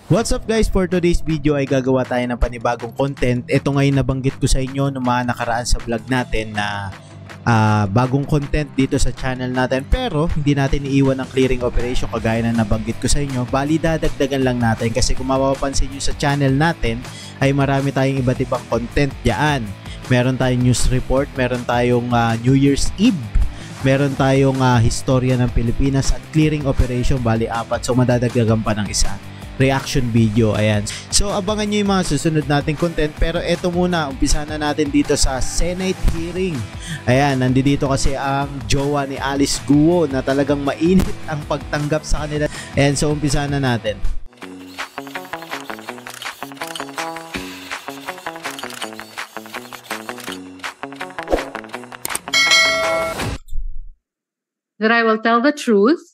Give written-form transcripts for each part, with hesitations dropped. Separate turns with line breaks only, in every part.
What's up guys, for today's video ay gagawa tayo ng panibagong content. Ito ngayon nabanggit ko sa inyo noong mga nakaraan sa vlog natin na bagong content dito sa channel natin, pero hindi natin iiwan ang clearing operation kagaya na nabanggit ko sa inyo. Bali dadagdagan lang natin kasi kung mapapansin nyo sa channel natin ay marami tayong iba't ibang content dyan. Meron tayong news report, meron tayong New Year's Eve, meron tayong historia ng Pilipinas at clearing operation, bali 4. So madadagdagan pa ng isa, reaction video. Ayan, so abangan nyo yung mga susunod nating content, pero eto muna, umpisa na natin dito sa Senate hearing. Ayan, nandito kasi ang jowa ni Alice Guo na talagang mainit ang pagtanggap sa kanila. Ayan, so umpisa na natin.
That I will tell the truth,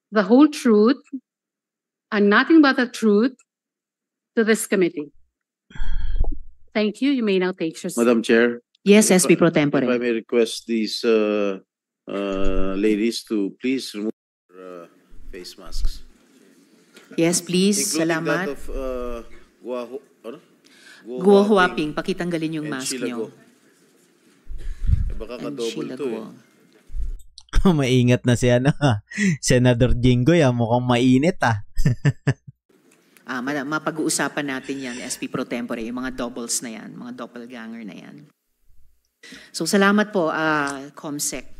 the whole truth, and nothing but the truth to this committee. Thank you. You may now take your seat.
Madam Chair.
Yes, SP Pro Tempore.
If I may request these ladies to please remove their face masks.
Yes, please.
Including
Salamat.
that of
Guo Huaping, pakitanggalin yung mask
Sheila
nyo.
Guo. Baka
And
ka-double
Sheila
to
Guo.
Maingat na si Senador Jinggoy, mukhang mainit
Mapag-uusapan natin yan, SP Pro Tempore, yung mga doubles na yan, mga doppelganger na yan. So, salamat po, Comsec.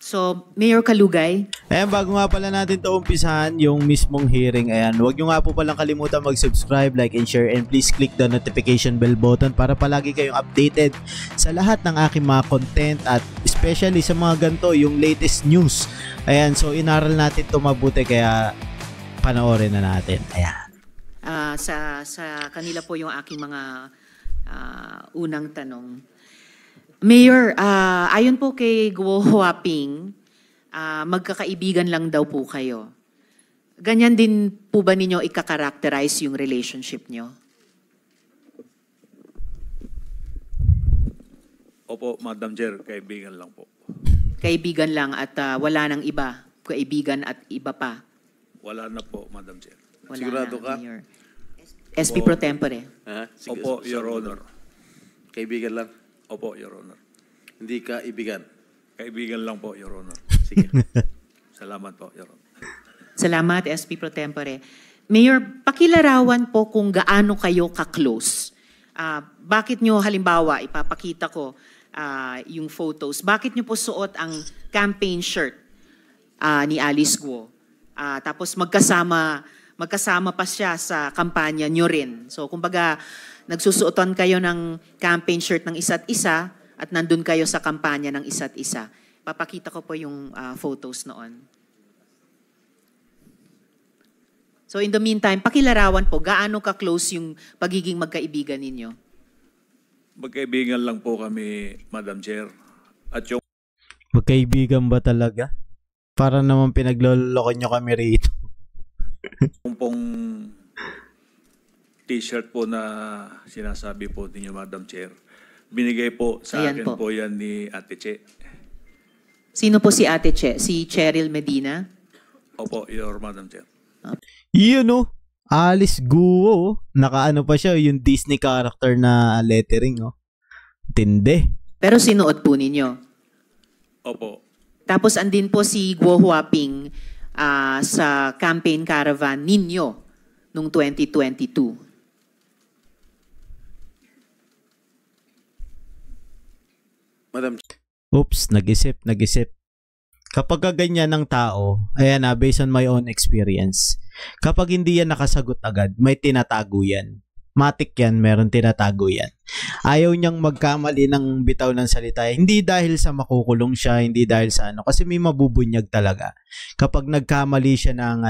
So, Mayor Kalugay.
Ayan, bago nga pala natin ito umpisahan yung mismong hearing, ayan, huwag nyo nga po palang kalimutan mag-subscribe, like, and share, and please click the notification bell button para palagi kayong updated sa lahat ng aking mga content at especially sa mga ganito, yung latest news. Ayan, so inaral natin ito mabuti kaya panoorin na natin. Ayan.
Sa kanila po yung aking mga unang tanong. Mayor, ayon po kay Guo Huaping, magkakaibigan lang daw po kayo. Ganyan din po ba ninyo ika-characterize yung relationship nyo?
Opo, Madam Chair, kaibigan lang po.
Kaibigan lang at wala nang iba? Kaibigan at iba pa?
Wala na po, Madam Chair.
Wala
Sigurado
na,
ka?
Mayor. SP Pro Tempore.
Opo, Your Honor.
Kaibigan lang?
Opo, Your Honor.
Hindi ka ibigan?
Kaibigan lang po, Your Honor.
Sige.
Salamat po, Your Honor.
Salamat, SP Pro Tempore. Mayor, pakilarawan po kung gaano kayo ka-close. Bakit nyo, halimbawa, ipapakita ko yung photos, bakit nyo po suot ang campaign shirt ni Alice Guo? Tapos magkasama pa siya sa kampanya nyo rin. So, kumbaga, nagsusuotan kayo ng campaign shirt ng isa't isa at nandun kayo sa kampanya ng isa't isa. Papakita ko po yung photos noon. So in the meantime, pakilarawan po, gaano ka-close yung pagiging magkaibigan ninyo?
Magkaibigan lang po kami, Madam Chair. At yung
Magkaibigan ba talaga? Para naman pinagloloko nyo kami rito.
pong t-shirt po na sinasabi po ninyo, Madam Chair, binigay po sa
Ayan
akin
po.
po yan ni Ate Che.
Sino po si Ate Che? Si Cheryl Medina?
Opo, Your Madam Chair.
Yun Alice Guo, nakaano pa siya, yung Disney character na lettering Tindi.
Pero sinuot po ninyo.
Opo.
Tapos andin po si Guo Huaping sa campaign caravan ninyo noong 2022.
Madam
Oops, nag-isip. Kapag ganyan ng tao, ayan based on my own experience, kapag hindi yan nakasagot agad, may tinatago yan. Matik yan, meron tinatago yan. Ayaw niyang magkamali ng bitaw ng salita. Hindi dahil sa makukulong siya, hindi dahil sa kasi may mabubunyag talaga. Kapag nagkamali siya ng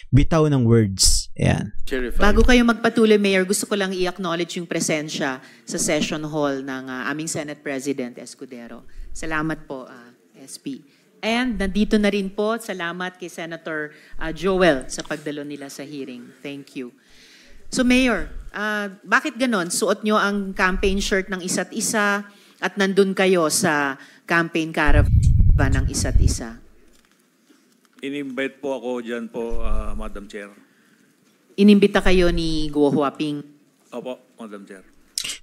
bitaw ng words. Ayan.
Bago kayo magpatuloy, Mayor, gusto ko lang i-acknowledge yung presensya sa session hall ng aming Senate President Escudero. Salamat po, SP. And nandito na rin po, salamat kay Senator Joel sa pagdalo nila sa hearing. Thank you. So Mayor, bakit ganon? Suot nyo ang campaign shirt ng isa't isa at nandun kayo sa campaign caravan ng isa't isa?
In-invite po ako dyan po, Madam Chair.
Inimbita kayo ni Guo Huaping.
Opo, Madam Chair.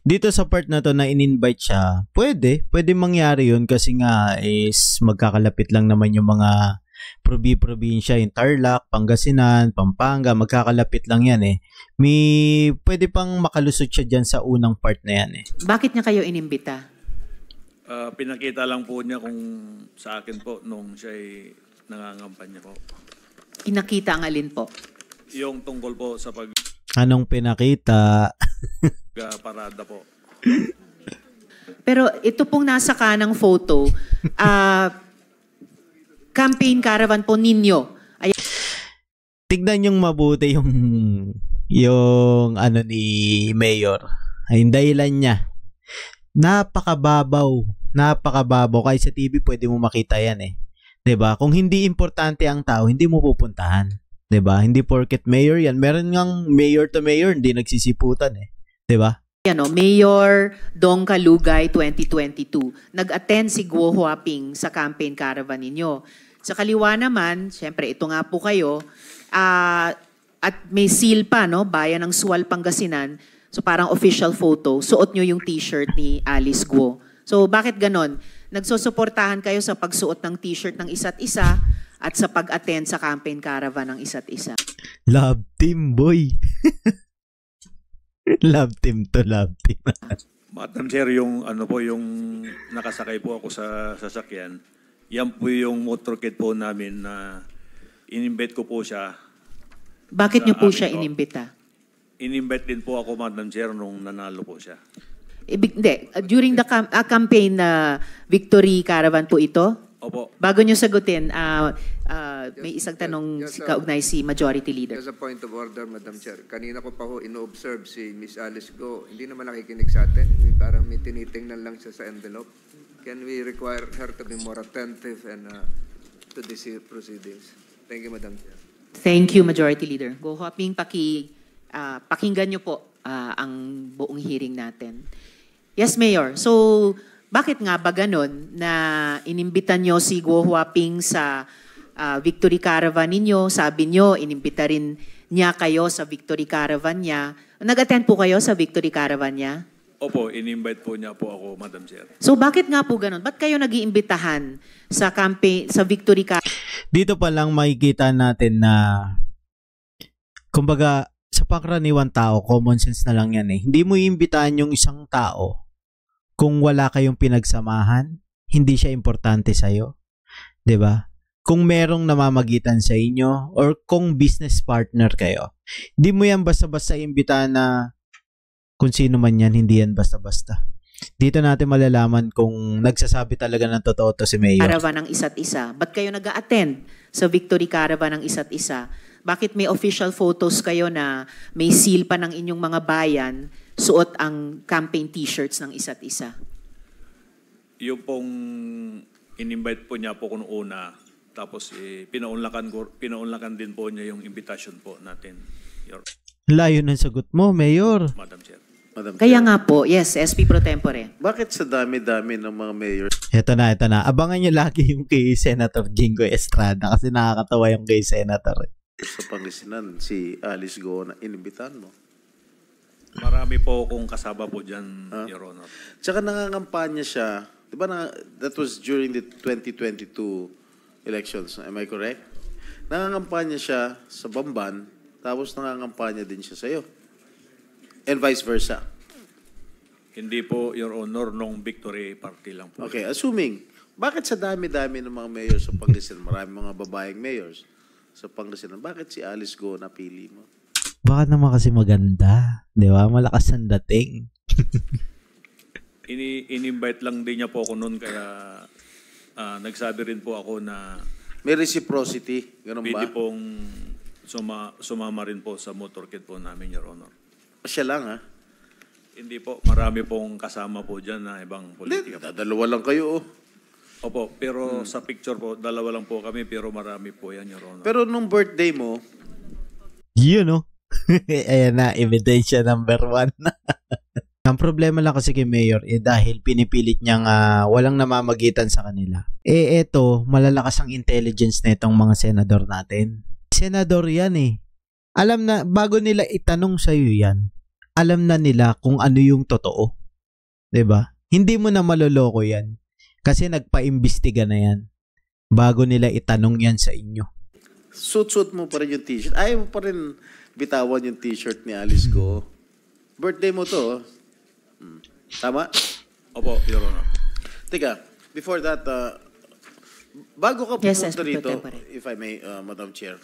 Dito sa part na to na in-invite siya, pwede mangyari yun kasi nga is magkakalapit lang naman yung mga probinsya, yung Tarlac, Pangasinan, Pampanga, magkakalapit lang yan eh. Pwede pang makalusot siya dyan sa unang part na yan eh.
Bakit niya kayo inimbita?
Pinakita lang po niya kung sa akin po nung siya ay nangangampanya po.
Pinakita ang alin po?
Yung tungkol po sa
Anong pinakita?
parada po.
Pero ito pong nasa kanang photo, campaign caravan po ninyo.
Tignan yung mabuti yung ano ni Mayor. Ay, yung dahilan niya. Napakababaw. Kahit sa TV pwede mo makita yan eh. 'Di ba? Kung hindi importante ang tao, hindi mo pupuntahan. 'Di ba? Hindi porket mayor yan. Meron ngang mayor to mayor, hindi nagsisiputan eh. 'Di ba?
Mayor Dong Kalugay 2022. Nag-attend si Guo Huaping sa campaign caravan ninyo. Sa kaliwa naman, syempre ito nga po kayo, at may seal pa, no? Bayan ng Sual, Pangasinan. So parang official photo. Suot nyo yung t-shirt ni Alice Guo. So bakit ganon? Nagsusuportahan kayo sa pagsuot ng t-shirt ng isa't isa at sa pag-attend sa campaign caravan ng isa't isa.
Love team, boy. Love team to love team.
Madam Chair, yung nakasakay po ako sa sasakyan, yan po yung motorcade po namin na in-invite ko po siya.
Bakit nyo po siya
amin po.
inimbita?
In-invite din po ako, Madam Chair, nung nanalo po siya.
Hindi. During the campaign na victory caravan po ito?
Opo.
Bago nyo sagutin, may isang tanong kaugnay si Majority Leader.
Just a point of order, Madam Chair. Kanina ko pa ho ino-observe si Miss Alice Go. Hindi naman nakikinig sa atin. Parang may tinitingnan lang siya sa envelope. Can we require her to be more attentive and to these proceedings? Thank you, Madam Chair.
Thank you, Majority Leader. Go Huaping, pakinggan nyo po ang buong hearing natin. Yes, Mayor. So, bakit nga ba ganon na inimbita nyo si Guo Huaping sa Victory Caravan ninyo? Sabi nyo, inimbita rin niya kayo sa Victory Caravan niya. Nag-attend po kayo sa Victory Caravan niya?
Opo, in-invite po niya po ako, Madam Chair.
So bakit nga po ganon? Ba't kayo nag-iimbitahan sa campaign, sa Victory Caravan?
Dito pa lang makikita natin na kumbaga sa pangkaraniwang tao, common sense na lang yan eh. Hindi mo iimbitahan yung isang tao kung wala kayong pinagsamahan, hindi siya importante sa'yo. 'Di ba? Kung merong namamagitan sa inyo or kung business partner kayo. Hindi mo yan basta-basta imbitahan na kung sino man yan, hindi yan basta-basta. Dito natin malalaman kung nagsasabi talaga ng totoo to si Mayor.
Caravan ng isa't isa. Ba't kayo nag-a-attend sa Victory Caravan ng isa't isa? Bakit may official photos kayo na may seal pa ng inyong mga bayan, suot ang campaign t-shirts ng isa't isa?
Yung pong in-invite po niya po kung una, tapos pinaunlakan din po niya yung invitation po natin.
Layo ng sagot mo, Mayor.
Madam Chair.
Madam
Kaya
Chair,
nga po, yes, SP Pro Tempore.
bakit sa dami-dami ng mga mayors
Ito na. Abangan nyo lagi yung kay Senator Jingo Estrada kasi nakakatawa yung kay Senator.
sa Pangasinan, si Alice Go na inimbitahan mo?
Marami po akong kasama po dyan, Your Honor.
Tsaka nangangampanya siya, di ba that was during the 2022 elections, am I correct? Nangangampanya siya sa Bamban, tapos nangangampanya din siya sa'yo. And vice versa.
Hindi po, Your Honor, nung victory party lang po.
Okay, assuming, bakit sa dami-dami ng mga mayor sa Pangasinan, marami mga babaeng mayors sa Pangasinan, bakit si Alice Go napili mo?
Baka naman kasi maganda. Di ba? Malakas ang dating.
In-invite lang din niya po ako noon, kaya nagsabi rin po ako na
May reciprocity, ganun ba?
pwede pong sumama rin po sa motorcade po namin, Your Honor.
Siya lang, ha?
Hindi po, marami pong kasama po dyan na ibang politika po.
Dalawa lang kayo, oh.
Opo, pero sa picture po, dalawa lang po kami, pero marami po yan, Your Honor.
Pero nung birthday mo,
Yun, no? Ayan na, ebidensya number 1. Ang problema lang kasi kay Mayor dahil pinipilit niyang walang namamagitan sa kanila. Eto, malalakas ang intelligence na itong mga senador natin. Senador yan Alam na, bago nila itanong sa'yo yan, alam na nila kung ano yung totoo. 'Di ba? Hindi mo na maloloko yan kasi nagpa-imbestiga na yan bago nila itanong yan sa inyo.
Suit mo pa rin yung t-shirt. Ayaw mo pa rin bitawan yung t-shirt ni Alice Go. Birthday mo to. Tama?
Opo, Your Honor.
Teka, before that, bago ka
Yes,
pumunta
SP
rito,
Pro Tempore.
if I may, Madam Chair,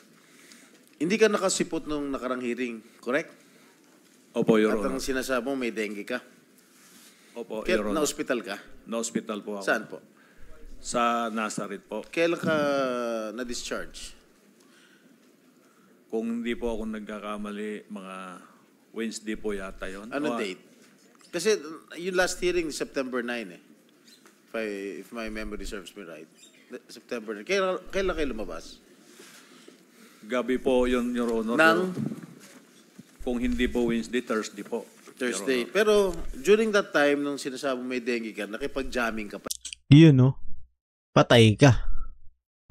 hindi ka nakasipot nung nakarang hearing, correct?
Opo, Your
At
Honor.
ang sinasabi mo, may dengue ka.
Opo,
Kaya
Your Honor.
na-hospital ka?
Na-hospital po ako.
Saan po?
Sa Nazareth po.
Kailan ka na-discharge?
Kung hindi po ako nagkakamali, mga Wednesday po yata yun.
Ano date? Kasi yung last hearing, September 9 if my memory serves me right. September 9. Kailan kayo lumabas?
Gabi po yun, Your Honor.
Nang?
Kung hindi po Wednesday, Thursday po.
Thursday.
Your Honor.
Pero during that time, nung sinasabi may dengue ka, nakipag-jamming ka pa.
Yun patay ka.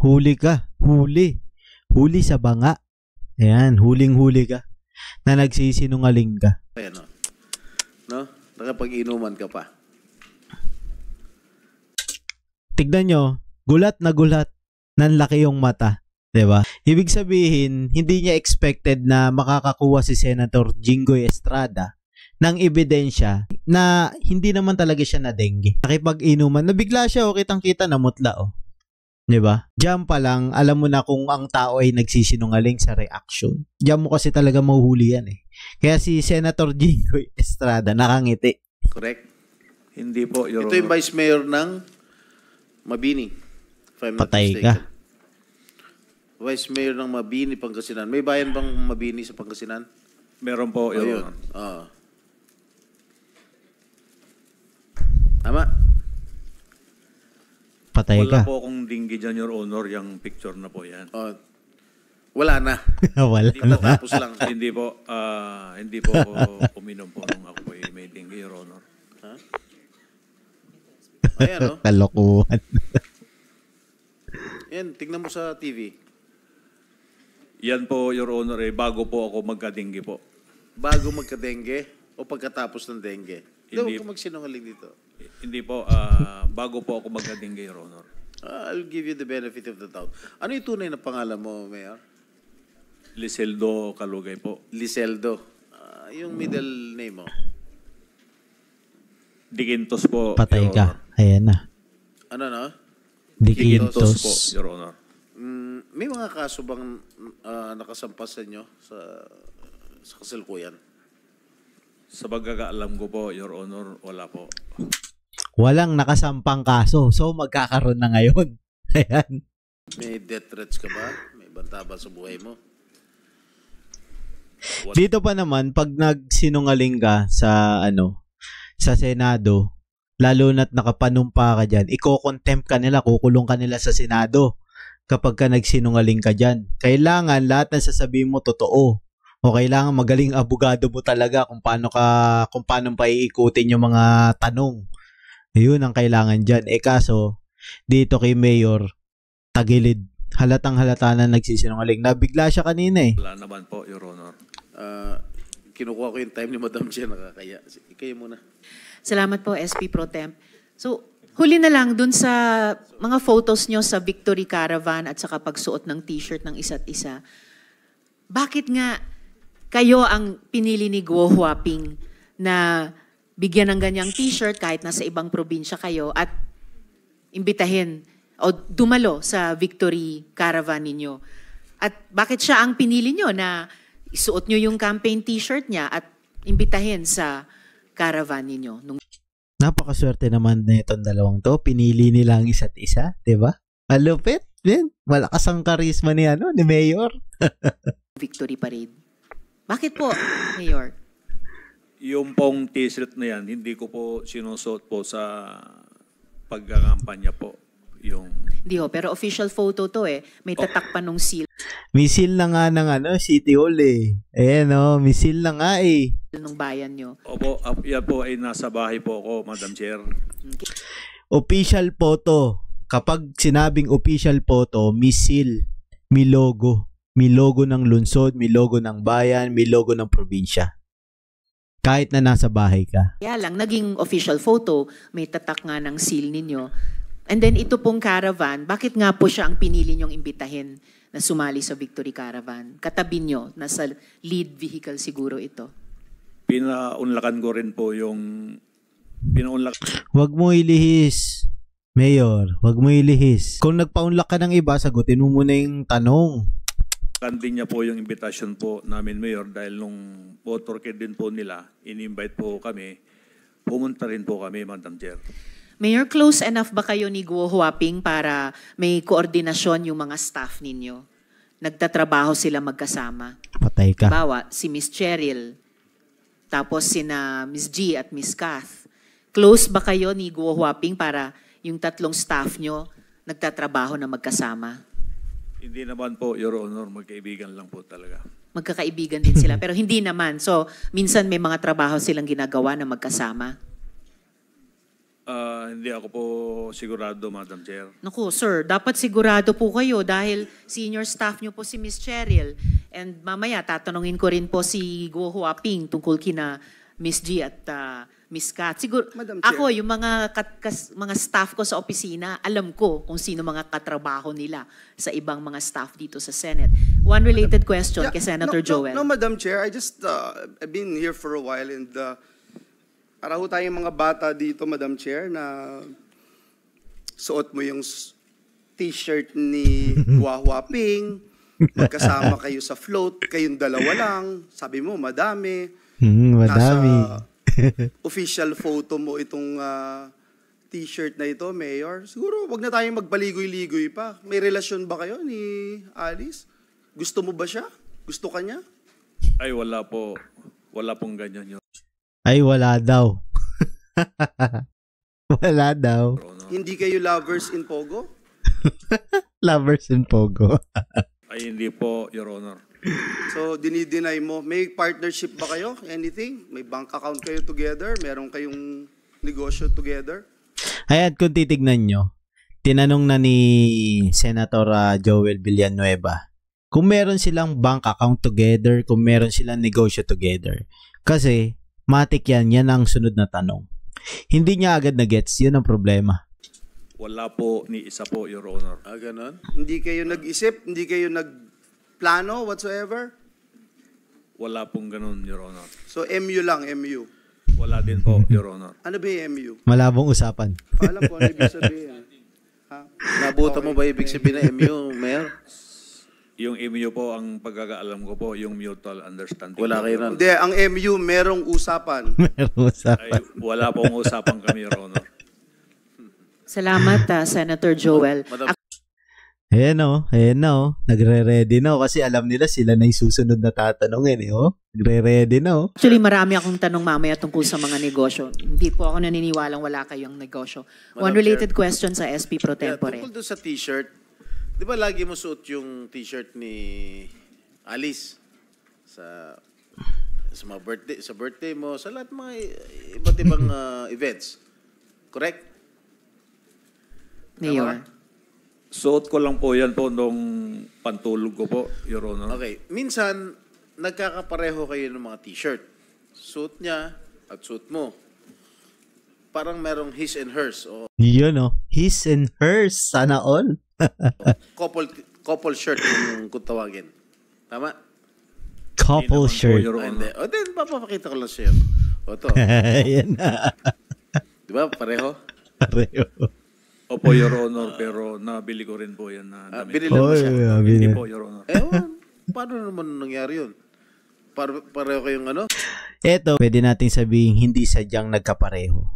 Huli ka. Huli sa banga. Ayan, huling-huli ka. Na nagsisinungaling ka.
Ayan, no? Nakapag-inuman ka pa.
Tignan nyo, gulat na nanlaki yung mata. 'Di ba? Ibig sabihin, hindi niya expected na makakakuha si Senator Jinggoy Estrada ng ebidensya na hindi naman talaga siya na dengue. Nakipag-inuman, nabigla siya kitang-kita na mutla 'Di ba? Diyan pa lang, alam mo na kung ang tao ay nagsisinungaling sa reaction. Diyan mo kasi talaga mahuhuli yan Kaya si Senator Jinggoy Estrada nakangiti.
Correct?
Hindi po, Your
Ito
Honor.
yung Vice Mayor ng Mabini. If I'm not
Patay
mistaken.
ka.
Vice Mayor ng Mabini, Pangasinan. May bayan bang Mabini sa Pangasinan?
Meron po, Your
Ayun.
Honor.
Oo. Tama?
Patay
Wala
ka.
po akong dinggi dyan, Your Honor. Yung picture na po yan.
Wala na.
Wala
Hindi po,
na.
Tapos lang.
hindi po ako uminom po nung ako po may dinggi, Your Honor.
Ayan,
Kalokohan.
Yan, tignan mo sa TV.
Yan po, Your Honor, bago po ako magka-dinggi po.
Bago magka-dengue o pagkatapos ng dengue? Hindi
Hindi.
ko magsinungaling dito.
Hindi po, bago po ako magka-dinggi, Your Honor.
I'll give you the benefit of the doubt. Ano yung tunay na pangalan mo, Mayor?
Liseldo Kalugay po.
Liseldo. Yung middle name mo?
Diquintos po,
Patay
Your
ka.
Honor.
Ayan na.
Ano na?
Diquintos po,
Diquintos.
Your Honor.
May mga kaso bang nakasampas sa inyo sa kasalukuyan?
Sa pagkakaalam ko po, Your Honor, wala po.
Walang nakasampang kaso. So, magkakaroon na ngayon. Ayan.
May death threats ka ba? May banta ba sa buhay mo?
Dito pa naman, pag nagsinungaling ka sa sa Senado, lalo na't nakapanumpa ka dyan, iko-contempt ka nila, kukulong ka nila sa Senado kapag ka nagsinungaling ka dyan. Kailangan lahat ng sasabihin mo totoo. O kailangan magaling abogado mo talaga kung paano pa iikutin yung mga tanong. Yun ang kailangan dyan. Kaso, dito kay Mayor, tagilid. Halatang halata na nagsisinungaling. Nabigla siya kanina
Wala naman po, Your Honor.
Kinukuha ko yung time ni Madam Chair, nakakaya. Ikaw muna.
Salamat po, SP Pro Temp. So, huli na lang dun sa mga photos nyo sa Victory Caravan at saka pagsuot ng t-shirt ng isa't isa. Bakit nga kayo ang pinili ni Guo Huaping na bigyan ng ganyang t-shirt kahit nasa ibang probinsya kayo at imbitahin o dumalo sa Victory Caravan ninyo? At bakit siya ang pinili nyo na isuot nyo yung campaign t-shirt niya at imbitahin sa caravan ninyo?
Napakaswerte naman na itong dalawang to. Pinili nila ang isa't isa, di ba? Malupit, man. Malakas ang karisma ni Mayor.
Victory Parade. Bakit po, Mayor?
Yung pong t-shirt na yan, hindi ko po sinusuot po sa pagkakampanya po. yung
Hindi ho, pero official photo to eh. May tatak pa nung seal
Misil na nga ng City Hall eh. Ayan misil na nga eh.
nung bayan nyo.
Opo, yan po ay nasa bahay po ako, Madam Chair.
Official photo. Kapag sinabing official photo, misil, may logo. May logo ng lungsod, may logo ng bayan, may logo ng probinsya. Kahit na nasa bahay ka.
Kaya lang, naging official photo, may tatak nga ng seal ninyo. And then ito pong caravan, bakit nga po siya ang pinili nyong imbitahin na sumali sa Victory Caravan? Katabi nyo, nasa lead vehicle siguro ito.
Pinaunlakan ko rin po yung
Huwag mo ilihis. Mayor, huwag mo ilihis. Kung nagpaunlak ka ng iba, sagutin mo muna yung tanong.
din niya po yung invitation po namin, Mayor, dahil nung motorcade din po nila, in-invite po kami, pumunta rin po kami, Madam Chair.
Mayor, close enough ba kayo ni Guo Huaping para may koordinasyon yung mga staff ninyo? Nagtatrabaho sila magkasama.
Patay ka.
Bawa, si Miss Cheryl, tapos sina Miss G at Miss Kath. Close ba kayo ni Guo Huaping para yung tatlong staff nyo nagtatrabaho na magkasama?
Hindi naman po, Your Honor, magkaibigan lang po talaga.
Magkakaibigan din sila, pero hindi naman. So, minsan may mga trabaho silang ginagawa na magkasama.
Hindi ako po sigurado, Madam Chair.
Naku, sir, dapat sigurado po kayo dahil senior staff nyo po si Miss Cheryl. And mamaya, tatanungin ko rin po si Guo Huaping tungkol kina Miss G at Miss Kat. Siguro,
Madam Chair.
ako, yung mga staff ko sa opisina, alam ko kung sino mga katrabaho nila sa ibang mga staff dito sa Senate. One related question kay Senator Joel.
No, Madam Chair, I just, I've been here for a while and para ho tayong mga bata dito, Madam Chair, na suot mo yung t-shirt ni Huaping, magkasama kayo sa float, kayong dalawa lang, sabi mo, madami.
Madami.
Nasa official photo mo itong t-shirt na ito, Mayor. Siguro, wag na tayong magpaligoy-ligoy pa. May relasyon ba kayo ni Alice? Gusto mo ba siya? Gusto ka niya?
Ay, wala po. Wala pong ganyan, Your
Ay, wala daw. Wala daw.
Honor.
Hindi kayo lovers in Pogo?
Lovers in Pogo.
Ay, hindi po, Your Honor.
So, dinideny mo. May partnership ba kayo? Anything? May bank account kayo together? Meron kayong negosyo together?
Ayan, kung titignan nyo, tinanong na ni Senator Joel Villanueva kung meron silang bank account together, kung meron silang negosyo together. Kasi, matik yan ang sunod na tanong. Hindi niya agad na-gets, yun ang problema.
Wala po ni isa po, Your Honor.
Ganon?
Hindi kayo nag-isip? Hindi kayo nagplano whatsoever?
Wala pong ganun, Your Honor.
So, MU lang, MU.
Wala din po, Your Honor.
Ano ba yung MU?
Malabong usapan.
Alam ko ano ibig sabihin. Ha?
Nabuta mo ba ibig sabihin na MU, Mayor?
Yung MU po, ang pagkakaalam ko po, yung mutual understanding.
Wala
po,
kayo
Your
nun.
Honor.
Hindi, ang MU merong usapan.
Meron
Ay,
usapan.
wala pong usapan kami, Your Honor.
Salamat, Senator Joel.
Madam,
Ayan na Nagre-ready na kasi alam nila sila na yung susunod na tatanungin Nagre-ready na
Actually, marami akong tanong mamaya tungkol sa mga negosyo. Hindi po ako naniniwalang wala kayong negosyo. One
Madam
related question sa SP Pro
yeah,
Tempore.
tungkol doon sa t-shirt, di ba lagi mo suot yung t-shirt ni Alice sa mga birthday mo, sa lahat mga iba't ibang events. Correct?
Mayor.
Suot ko lang po yan po nung pantulog ko po, Your Honor.
Okay. Minsan, nagkakapareho kayo ng mga t-shirt. Suit niya at suit mo. Parang merong his and hers o
Yun his and hers, sana all.
couple shirt kung tawagin. Tama?
Couple
Hindi naman po,
shirt.
Your
And
Honor.
then, papapakita ko lang sa'yo. O to.
Ayan na.
Di ba? Pareho?
Pareho.
Opo, Your Honor, pero nabili ko rin po yan na damit.
Binili mo siya.
Hindi po, Your Honor.
Paano naman nangyari yun? Pareho kayong ano?
Eto, pwede nating sabihin hindi sadyang nagkapareho.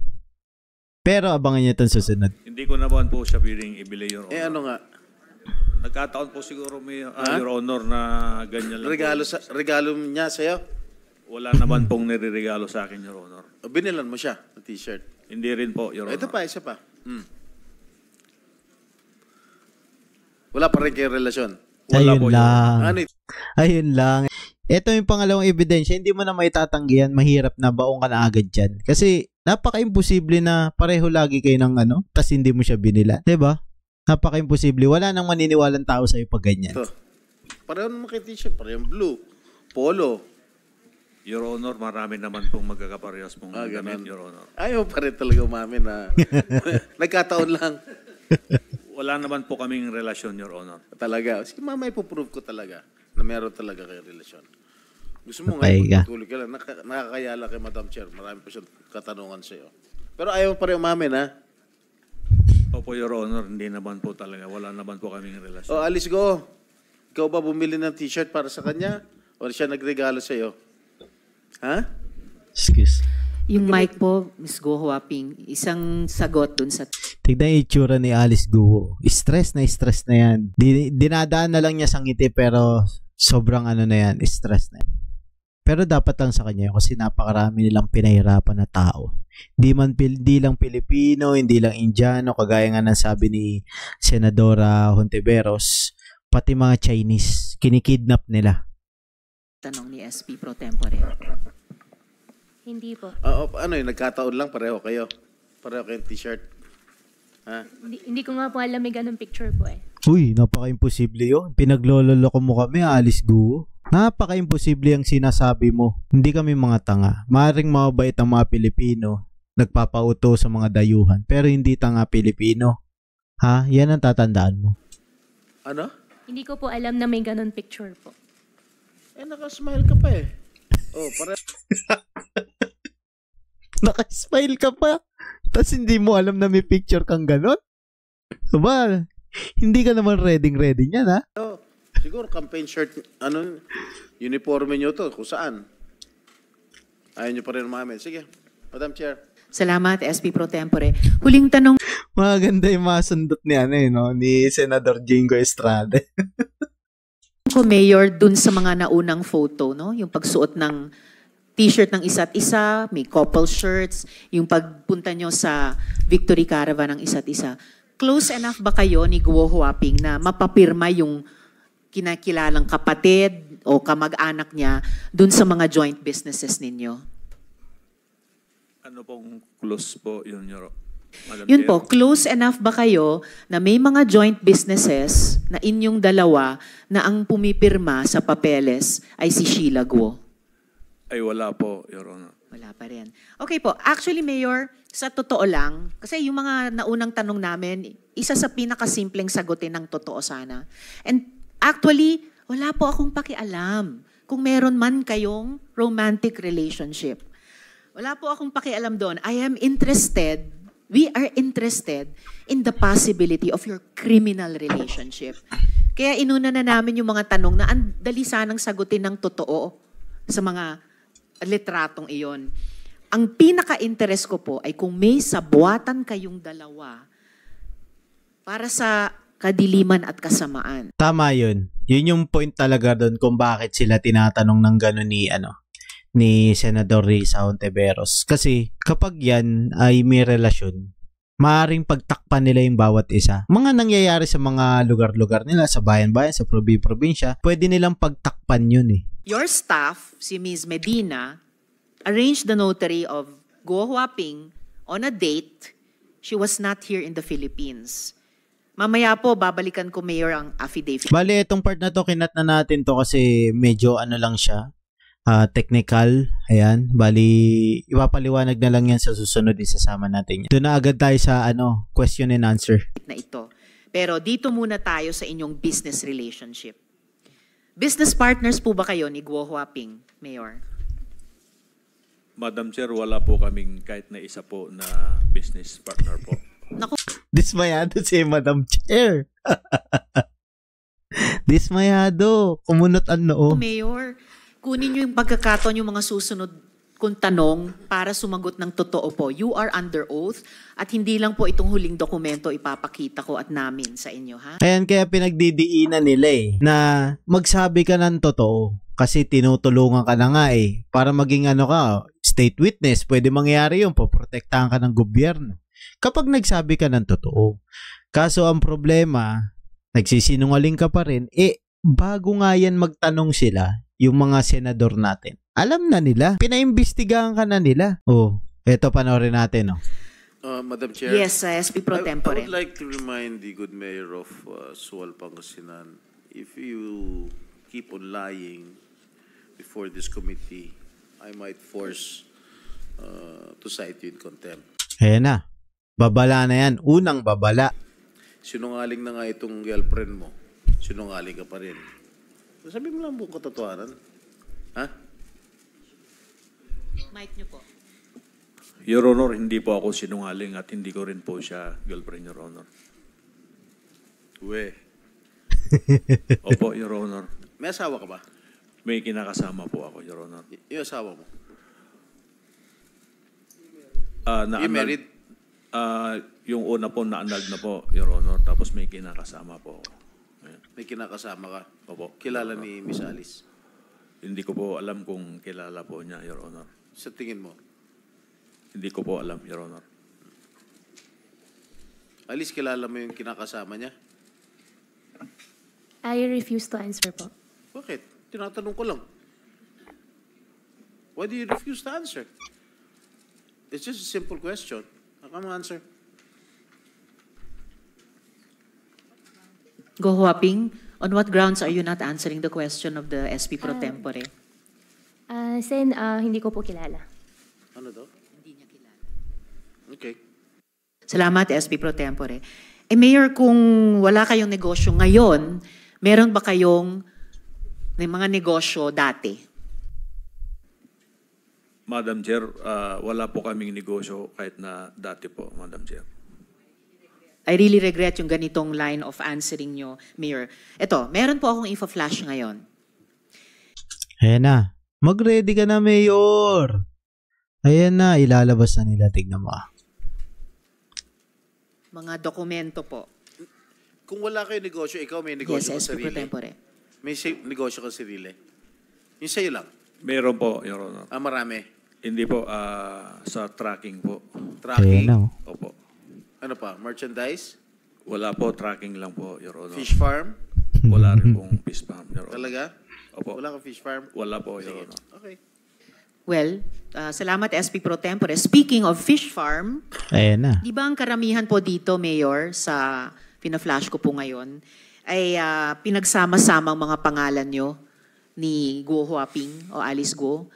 Pero abangan nyo itong susunod.
Hindi ko naman po siya piling ibili, Your Honor.
Ano nga?
Nagkataon po siguro may, Your Honor, na ganyan lang
Regalo niya sa'yo?
Wala naman pong nireregalo sa akin, Your Honor.
O binilan mo siya ng t-shirt?
Hindi rin po, Your Honor.
Ito pa, isa pa. Wala pa rin kayo relasyon.
Wala
Ayun
po,
lang.
Ano ito?
Ayun lang. Ito yung pangalawang ebidensya, hindi mo na maitatanggihan, mahirap na baong ka na agad dyan. Kasi napaka-imposible na pareho lagi kayo ng tas hindi mo siya binila. Diba? Napaka-imposible. Wala nang maniniwalang tao sa'yo pag ganyan.
Ito. Pareho naman kay t-shirt, pareho blue. Polo.
Your Honor, marami naman pong magkakaparehas pong
Ganun.
damit, Your Honor.
Ayaw pa rin talaga umamin na nagkataon lang.
Wala naman po kaming relasyon, Your Honor.
Talaga. Sige, mama, ipoprove ko talaga na meron talaga kayo relasyon. Gusto mo
Okay
ngayon,
ka.
pagpatuloy ka lang. Nakakayala kay Madam Chair. Marami pa siyang katanungan sa'yo. Pero ayaw pa rin umamin, ha?
Opo, Your Honor, hindi naman po talaga. Wala naman po kaming relasyon.
O, Alice Go. Ikaw ba bumili ng t-shirt para sa kanya? O siya nagregalo sa'yo? Ha?
Excuse.
Yung mic po, Ms. Go Huaping, isang sagot dun sa
Tignan yung itsura ni Alice Guo. Stress na yan. Dinadaan na lang niya sa ngiti pero sobrang na yan. Stress na yan. Pero dapat lang sa kanya yun kasi napakarami nilang pinahirapan na tao. Hindi lang Pilipino, hindi lang Indiano, kagaya nga ng sabi ni Senadora Hontiveros, pati mga Chinese, kinikidnap nila.
tanong ni SP Pro Tempore.
Hindi po.
Ano yun, nagkataon lang, pareho kayo. Pareho kayong t-shirt. Ha?
Hindi ko nga po alam may ganun picture po eh.
Uy, napaka-imposible yun. Pinaglololoko mo kami, Alice Guo. Napaka-imposible ang sinasabi mo. Hindi kami mga tanga. Maring mabait ang mga Pilipino. Nagpapauto sa mga dayuhan. Pero hindi tanga Pilipino. Ha? Yan ang tatandaan mo.
Ano?
Hindi ko po alam na may ganun picture po.
Nakasmile ka pa eh. Oh, pareho.
Naka-smile ka pa. Tapos hindi mo alam na may picture kang ganon. Diba? Hindi ka naman ready niyan, ha?
Siguro campaign shirt, uniforme nyo to, kung saan. Ayaw nyo pa rin umamin. Sige, Madam Chair.
Salamat, SP Pro Tempore. Huling tanong
Maganda yung masundot ni ni Senador Jingo Estrada.
ko, Mayor, dun sa mga naunang photo, no? Yung pagsuot ng t-shirt ng isa't isa, may couple shirts, yung pagpunta nyo sa Victory Caravan ng isa't isa. Close enough ba kayo ni Guo Huaping na mapapirma yung kinakilalang kapatid o kamag-anak niya dun sa mga joint businesses ninyo?
Ano pong close po yun, Madam
Yun
Chair?
po, close enough ba kayo na may mga joint businesses na inyong dalawa na ang pumipirma sa papeles ay si Sheila Guo?
Ay, wala po, Your Honor.
Wala pa rin. Okay po. Actually, Mayor, sa totoo lang, kasi yung mga naunang tanong namin, isa sa pinakasimpleng sagutin ng totoo sana. And actually, wala po akong pakialam kung meron man kayong romantic relationship. Wala po akong pakialam doon. We are interested in the possibility of your criminal relationship. Kaya inuna na namin yung mga tanong na ang dali sanang sagutin ng totoo sa mga litratong iyon. Ang pinaka-interest ko po ay kung may sabuatan kayong dalawa para sa kadiliman at kasamaan.
Tama yun. Yun yung point talaga doon kung bakit sila tinatanong ng gano'n ni Senador Risa Hontiveros. Kasi kapag yan ay may relasyon, maaaring pagtakpan nila yung bawat isa. Mga nangyayari sa mga lugar-lugar nila, sa bayan-bayan, sa probinsya, pwede nilang pagtakpan yun eh.
Your staff, si Ms. Medina, arranged the notary of Guo Huaping on a date. She was not here in the Philippines. Mamaya po, babalikan ko, Mayor, ang affidavit.
Bali, itong part na to, kinat na natin to kasi medyo lang siya. Technical. Ayan. Bali, ipapaliwanag na lang yan sa susunod. Isasama natin yan. Doon na agad tayo sa question and answer.
Na ito. Pero dito muna tayo sa inyong business relationship. Business partners po ba kayo ni Guo Huaping, Mayor?
Madam Chair, wala po kaming kahit na isa po na business partner po.
Naku,
Dismayado si Madam Chair. Dismayado. Kumunot ang noo.
Mayor, kunin niyo yung pagkakataon yung mga susunod kung tanong para sumagot ng totoo po. You are under oath at hindi lang po itong huling dokumento ipapakita ko at namin sa inyo, ha?
Ayan, kaya pinagdidiinan nila na magsabi ka ng totoo kasi tinutulungan ka na nga para maging state witness, pwede mangyari yun, poprotektahan ka ng gobyerno kapag nagsabi ka ng totoo. Kaso ang problema, nagsisinungaling ka pa rin, bago nga yan magtanong sila, yung mga senador natin, alam na nila, pinaimbestigahan ka na nila. Eto panoorin natin,
Madam Chair.
Yes, SP Pro
I
Tempore.
would like to remind the good mayor of Sual, Pangasinan, if you keep on lying before this committee, I might force to cite you in contempt.
Ayan na. Babala na yan. Unang babala.
Sinungaling na nga itong girlfriend mo. Sinungaling ka pa rin. Sabi mo lang buong katotohanan. Ha?
Mic niyo po.
Your Honor, hindi po ako sinungaling at hindi ko rin po siya girlfriend, Your Honor. Opo, Your Honor.
May asawa ka ba?
May kinakasama po ako, Your Honor.
Yung asawa mo?
Na-annulled-
You married?
Yung una po, na-annulled na po, Your Honor. Tapos may kinakasama po ako. Ayan.
May kinakasama ka?
Opo.
Kilala ni Miss Alice?
Hindi ko po alam kung kilala po niya, Your Honor.
Sa tingin mo?
Hindi ko po alam, Your Honor.
Alice, kilala mo yung kinakasama niya?
I refuse to answer po.
Bakit? Tinatanong ko lang. Why do you refuse to answer? It's just a simple question. How come answer?
Go Huaping, on what grounds are you not answering the question of the SP Pro Tempore?
Sen, hindi ko po kilala.
Ano daw?
Hindi niya kilala.
Okay.
Salamat, SP Pro Tempore. Mayor, kung wala kayong negosyo ngayon, meron ba kayong may mga negosyo dati?
Madam Chair, wala po kaming negosyo kahit na dati po, Madam Chair.
I really regret yung ganitong line of answering nyo, Mayor. Ito, meron po akong info-flash ngayon.
Ayan na. Mag-ready ka na, Mayor. Ayan na. Ilalabas na nila. Tignan mo.
Mga dokumento po.
Kung wala kayo negosyo, ikaw may negosyo
Yes,
ka
SP Pro
sarili.
Tempore.
May negosyo ka sarili. Yung sa'yo lang.
Meron po, Your Honor.
Marami.
Hindi po, sa tracking po.
Ayan
Tracking.
na.
Opo.
Ano pa? Merchandise?
Wala po, tracking lang po, Your Honor.
Fish farm?
Wala rin pong fish farm, Your Honor.
Talaga?
Opo.
Wala kang fish farm?
Wala po, Your
Sige.
Honor.
Okay.
Well, salamat SP Pro Tempore. Speaking of fish farm,
Ayan na.
di ba ang karamihan po dito, Mayor, sa pina-flash ko po ngayon, ay pinagsama-sama ang mga pangalan nyo ni Go Huaping o Alice Go.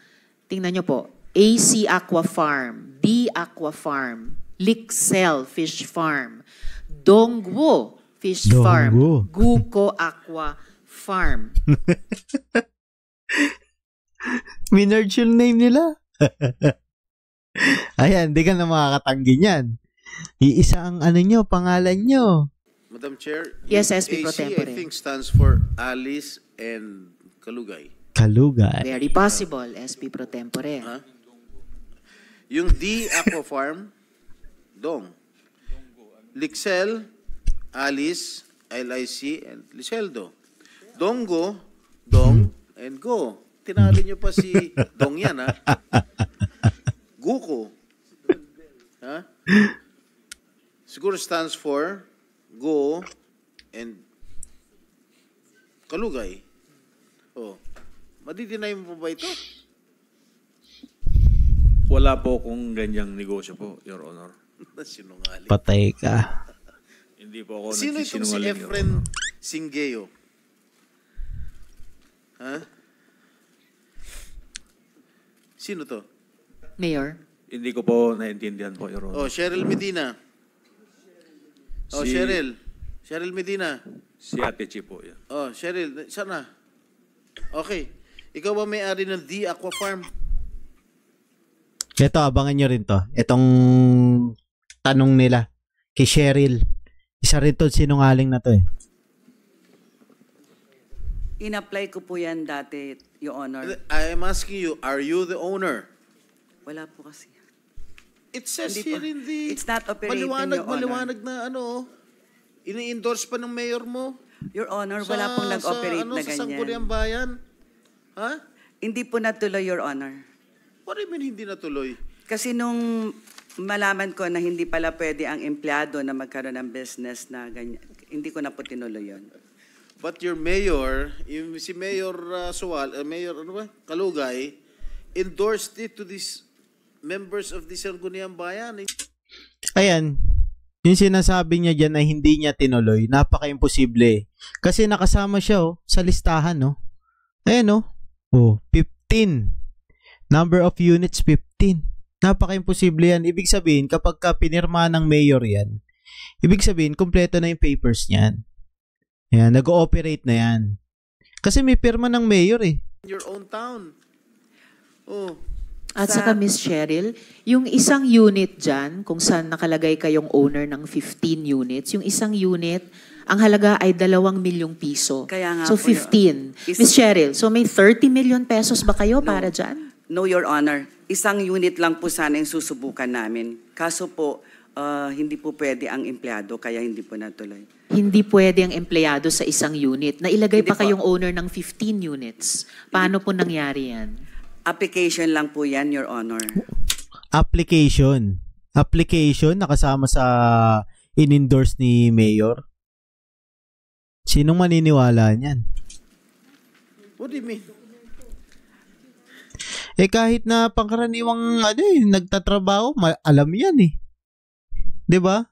Tingnan nyo po, AC Aqua Farm, D Aqua Farm, Lixel Fish Farm, Dongguo Fish
Dongguo.
Farm, Guko Aqua Farm.
Minerge yung name nila. Ayan, di ka na makakatanggi niyan. Iisa ang pangalan nyo.
Madam Chair,
Yes,
yung
SP Pro
AC,
Tempore.
I think stands for Alice and Kalugay.
Kalugay.
Very possible, SP Pro Tempore.
Ha? Yung D Aqua Farm, Dong. Lixel, Alice, LIC, and Liceldo. Donggo, Dong, and Go. Tinalo nyo pa si Dong yan, ha? Guko. Ha? Siguro stands for Go and Kalugay. Oh. Madidinay mo pa ba ito?
Wala po kung ganyang negosyo po, Your Honor.
Sinungaling.
Patay ka.
Hindi po ako
Sino itong si
nagsisinungaling, Your
Efren
Honor.
Singeo? Ha? Sino to?
Mayor?
Hindi ko po naintindihan po, Your Honor.
Oh, Cheryl Medina. Oh,
Si-
Cheryl. Cheryl Medina.
Si Ate Chi po yan.
Oh, Cheryl. Sana. Okay. Ikaw ba may-ari ng D Aqua Farm?
Ito, abangan nyo rin to. Itong tanong nila kay Cheryl. Isa rin to sinungaling na to eh.
In-apply ko po yan dati, Your Honor.
I am asking you, are you the owner?
Wala po kasi.
It says
Hindi
here
po.
in the...
It's not operating, Your Honor.
Maliwanag na ano, ini-endorse pa ng mayor mo.
Your Honor, wala pong nag-operate na
Sa Sangguniang
ganyan.
Bayan. Ha?
Hindi po natuloy, Your Honor.
What do you mean hindi natuloy?
Kasi nung malaman ko na hindi pala pwede ang empleyado na magkaroon ng business na ganyan, Hindi ko na po tinuloy yun.
But your mayor, si Mayor Mayor Kalugay, endorsed it to these members of the Sangguniang Bayan.
Ayan, yung sinasabi niya dyan na hindi niya tinuloy, napaka-imposible. Kasi nakasama siya sa listahan, no? Ayan, no? 15. Number of units, 15. Napaka-imposible yan. Ibig sabihin, kapag pinirma ng mayor yan, ibig sabihin, kumpleto na yung papers niyan. Ayan, nag-ooperate na yan. Kasi may pirma ng mayor eh.
In your own town. Oh.
At saka Miss Cheryl, yung isang unit dyan, kung saan nakalagay kayong owner ng 15 units, yung isang unit, ang halaga ay 2 milyong piso.
Kaya nga
so
po
15. Miss Cheryl, so may 30 million pesos ba kayo para dyan?
No, Your Honor. Isang unit lang po sana yung susubukan namin. Kaso po, hindi po pwede ang empleyado, kaya hindi po natuloy.
Hindi pwede ang empleyado sa isang unit. Nailagay
Hindi
pa
po.
kayong owner ng 15 units. Paano po nangyari yan?
Application lang po yan, Your Honor.
Application. Application nakasama sa in-endorse ni mayor. Sinong maniniwala niyan?
What do you mean?
Kahit na pangkaraniwang nagtatrabaho, alam yan eh. 'Di ba?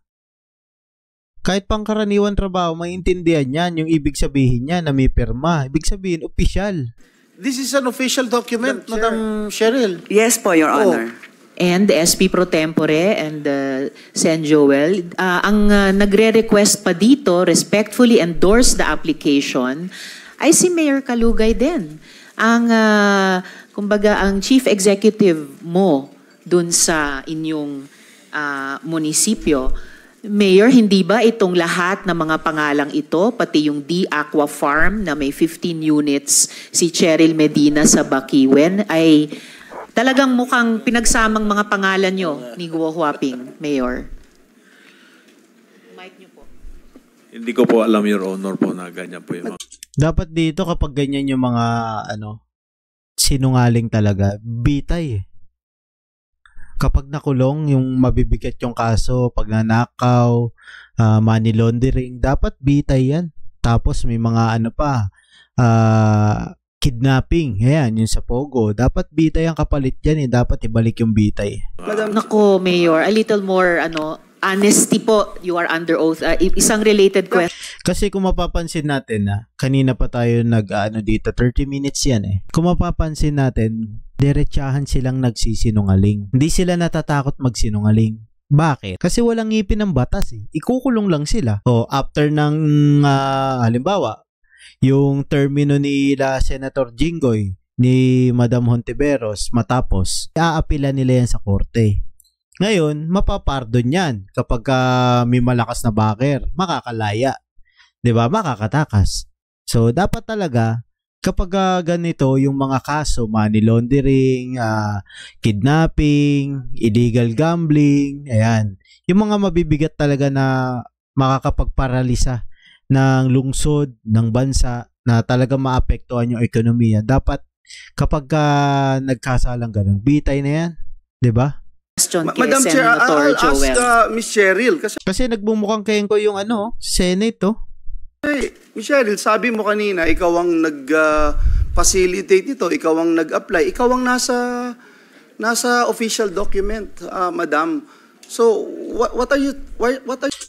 Kahit pangkaraniwan trabaho, maintindihan yan yung ibig sabihin niya na may pirma. Ibig sabihin, official.
This is an official document, Madam Cheryl.
Yes po, Your Honor.
And the SP Pro Tempore and Sen Joel, ang nagre-request pa dito, respectfully endorse the application, ay si Mayor Kalugay din. Ang, kumbaga, ang chief executive mo dun sa inyong munisipyo. Mayor, hindi ba itong lahat ng mga pangalang ito, pati yung D Aqua Farm na may 15 units si Cheryl Medina sa Bakiwen, ay talagang mukhang pinagsamang mga pangalan nyo ni Guo Huaping, Mayor? Mic nyo po.
Hindi ko po alam, Your Honor, po na ganyan po yung mga...
Dapat dito kapag ganyan yung mga sinungaling talaga, bitay eh. Kapag nakulong, yung mabibigat yung kaso, pag nanakaw, money laundering, dapat bitay yan. Tapos may mga kidnapping. Ayan, yung sa Pogo. Dapat bitay ang kapalit dyan eh. Dapat ibalik yung bitay.
Nako, Mayor, a little more honesty po. You are under oath. Isang related question.
Kasi kung mapapansin natin kanina pa tayo dito, 30 minutes yan eh. Kung mapapansin natin, diretsahan silang nagsisinungaling. Hindi sila natatakot magsinungaling. Bakit? Kasi walang ngipin ng batas eh. Ikukulong lang sila. O after ng halimbawa, yung termino nila Senator Jinggoy ni Madam Hontiveros matapos, aapila nila yan sa korte. Ngayon, mapapardon yan kapag may malakas na backer, makakalaya. 'Di ba? Makakatakas. So, dapat talaga kapag ganito yung mga kaso, money laundering, kidnapping, illegal gambling, ayan. Yung mga mabibigat talaga na makakapagparalisa ng lungsod, ng bansa, na talaga maapektuhan yung ekonomiya. Dapat kapag nagkasalang ganun, bitay na yan. 'Di ba?
Madam Chair, I'll ask Ms. Cheryl.
Kasi nagbumukhang kayo ko yung Senate,
Ms. Cheryl, sabi mo kanina, ikaw ang nag-facilitate ito, ikaw ang nag-apply, ikaw ang nasa official document, Madam. So, what are you...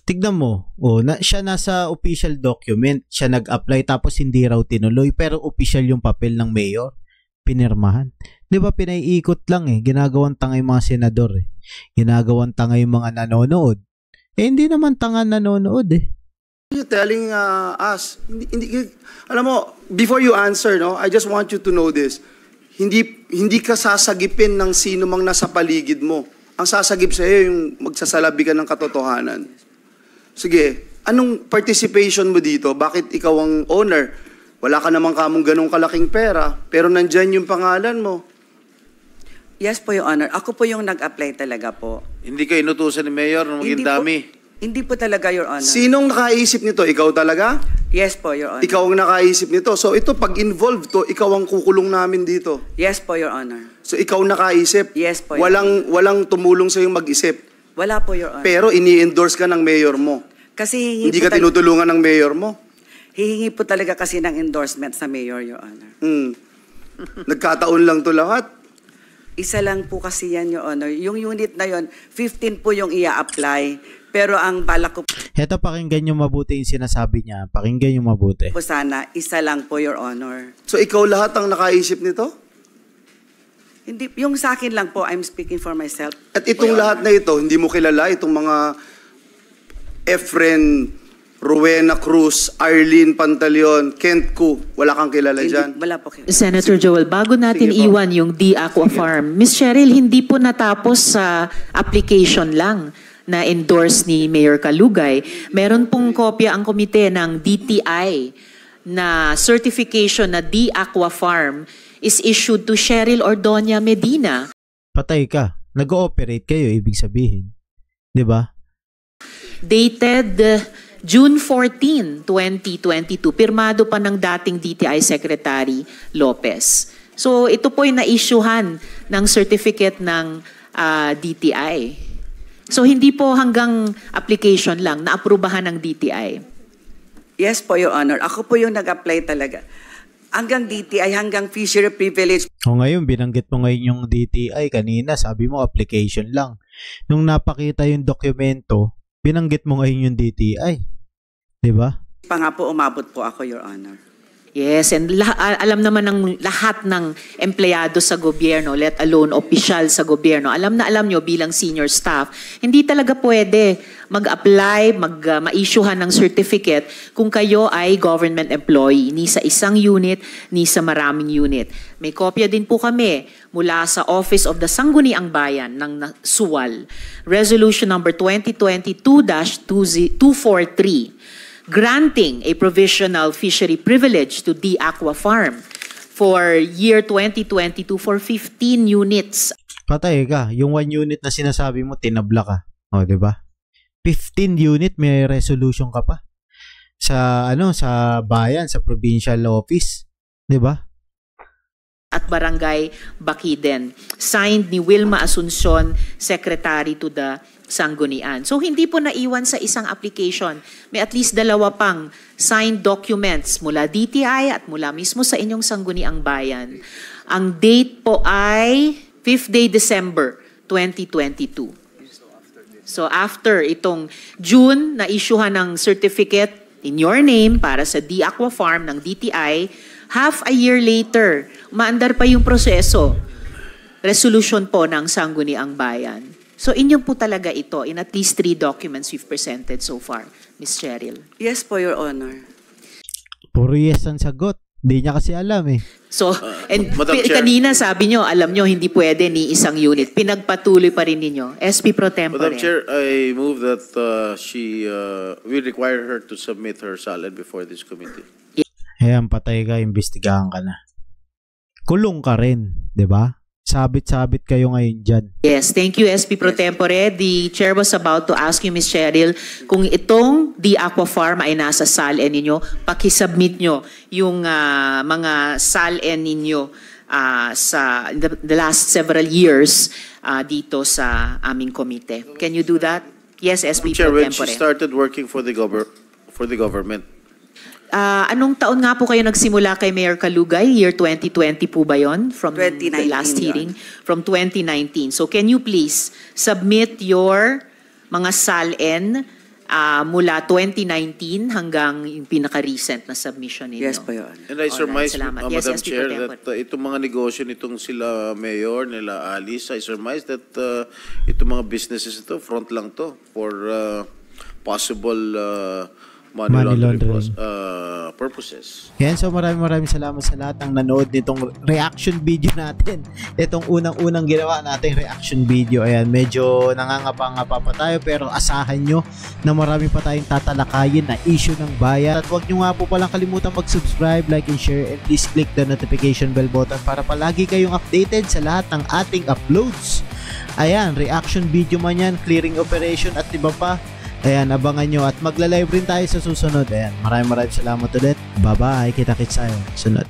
Tignan mo, siya nasa official document, siya nag-apply tapos hindi raw tinuloy, pero official yung papel ng mayor, pinirmahan. Di ba pinaiikot lang ginagawang tanga yung mga senador ginagawang tanga yung mga nanonood. Hindi naman tanga nanonood
You're telling us, hindi, alam mo, before you answer, I just want you to know this. Hindi ka sasagipin ng sino mang nasa paligid mo. Ang sasagip sa iyo yung magsasalabi ka ng katotohanan. Sige, anong participation mo dito? Bakit ikaw ang owner? Wala ka naman kamong ganong kalaking pera, pero nandyan yung pangalan mo.
Yes po, Your Honor. Ako po yung nag-apply talaga po.
Hindi ka inutusan ni Mayor na maging dami.
Hindi po talaga, Your Honor.
Sinong nakaisip nito? Ikaw talaga?
Yes po, Your Honor.
Ikaw ang nakaisip nito. So ito, pag involved to, ikaw ang kukulong namin dito.
Yes po, Your Honor.
So ikaw nakaisip?
Yes po, Your Honor.
Walang tumulong sa yung mag-isip?
Wala po, Your Honor.
Pero ini-endorse ka ng mayor mo?
Kasi
Hindi ka tinutulungan ng mayor mo.
hihingi po talaga kasi ng endorsement sa mayor, Your Honor.
Nagkataon lang to lahat.
Isa lang po kasi yan, Your Honor. Yung unit na yon, 15 po yung ia-apply. Pero ang balak ko
Heto, pakinggan nyo mabuti yung sinasabi niya. Pakinggan nyo mabuti.
po sana, isa lang po, Your Honor.
So ikaw lahat ang nakaisip nito?
Hindi, yung sa akin lang po, I'm speaking for myself.
At itong lahat na ito, hindi mo kilala itong mga Efren, Rowena Cruz, Arlene Pantaleon, Kent Koo, wala kang kilala dyan?
Wala po.
Senator Joel, bago natin
Sige po.
iwan yung D Aqua Farm, Ms. Cheryl, hindi po natapos sa application lang na endorse ni Mayor Kalugay. Meron pong kopya ang komite ng DTI na certification na D Aqua Farm is issued to Cheryl Ordonia Medina.
Patay ka. Nag-ooperate kayo, ibig sabihin. 'Di ba?
Dated June 14, 2022. Pirmado pa ng dating DTI Secretary Lopez. So ito po yung na-issuehan ng certificate ng DTI. So hindi po hanggang application lang, naaprubahan ng DTI.
Yes po, Your Honor. Ako po yung nag-apply talaga. Hanggang DTI, hanggang fishery privilege.
O ngayon, binanggit mo ngayon yung DTI. Kanina, sabi mo application lang. Nung napakita yung dokumento, binanggit mo ngayon yung DTI. 'Di ba?
Pa nga po, umabot po ako, Your Honor.
Yes, and alam naman ng lahat ng empleyado sa gobyerno, let alone opisyal sa gobyerno, alam nyo bilang senior staff, hindi talaga pwede mag-apply, ma-issuehan ng certificate kung kayo ay government employee, ni sa isang unit, ni sa maraming unit. May kopya din po kami mula sa Office of the Sangguniang Bayan ng Suwal, Resolution number 2022-243, granting a provisional fishery privilege to D Aqua Farm for year 2022 for 15 units.
Patay ka. Yung 1 unit na sinasabi mo, tinabla ka. O, 'di ba? 15 unit, may resolution ka pa. Sa sa bayan, sa provincial office, 'di ba?
At Barangay Bakiden. Signed ni Wilma Asuncion, Secretary to the Sanggunian. So hindi po naiwan sa isang application. May at least 2 pang signed documents mula DTI at mula mismo sa inyong Sangguniang Bayan. Ang date po ay 5th day December 2022. So after itong June, na-issuehan ng certificate in your name para sa D Aqua Farm ng DTI, half a year later, maandar pa yung proseso. Resolution po ng Sangguniang Bayan. So inyo po talaga ito in at least 3 documents we've presented so far, Ms. Cheryl.
Yes po, Your Honor.
Puro yes ang sagot. Hindi niya kasi alam eh.
So, and
Madam Chair.
kanina sabi nyo, alam nyo, hindi pwede ni isang unit. Pinagpatuloy pa rin ninyo. SP Pro Tempore.
Madam Chair, I move that we require her to submit her salad before this committee.
Ayan, patay ka, imbestigahan ka na. Kulong ka rin, 'di ba? Sabit-sabit kayo ngayon dyan.
Yes, thank you, SP Pro Tempore. The chair was about to ask you, Ms. Cheryl, kung itong The Aqua Farm ay nasa SALN ninyo, pakisubmit nyo yung mga SALN ninyo sa the last several years dito sa aming komite. Can you do that? Yes, SP
Chair,
Pro
when she
Tempore.
started working for the government,
Anong taon nga po kayo nagsimula kay Mayor Kalugay? Year 2020 po ba yon? From
2019
the last
yun.
hearing? From 2019. So can you please submit your mga SALN mula 2019 hanggang yung pinaka-recent na submission ninyo?
Yes po, Your Honor.
and I surmise,
salamat. Yes,
Madam
SP
Chair,
Pro
that itong mga negosyo nitong sila Mayor, nila Alice, I surmise that itong mga businesses ito, front lang to for possible money laundering purposes.
Yan, so maraming salamat sa lahat ng nanood nitong reaction video natin. Itong unang-unang ginawa nating reaction video. Ayan, medyo nangangapa-ngapa pa tayo pero asahan nyo na marami pa tayong tatalakayin na issue ng bayan. At huwag nyo nga po palang kalimutan mag-subscribe, like and share, and please click the notification bell button para palagi kayong updated sa lahat ng ating uploads. Ayan, reaction video man yan, clearing operation at iba pa. Ayan, abangan nyo at magla-live rin tayo sa susunod. Ayan, maraming salamat ulit. Bye-bye. Kita-kits tayo. Sunod.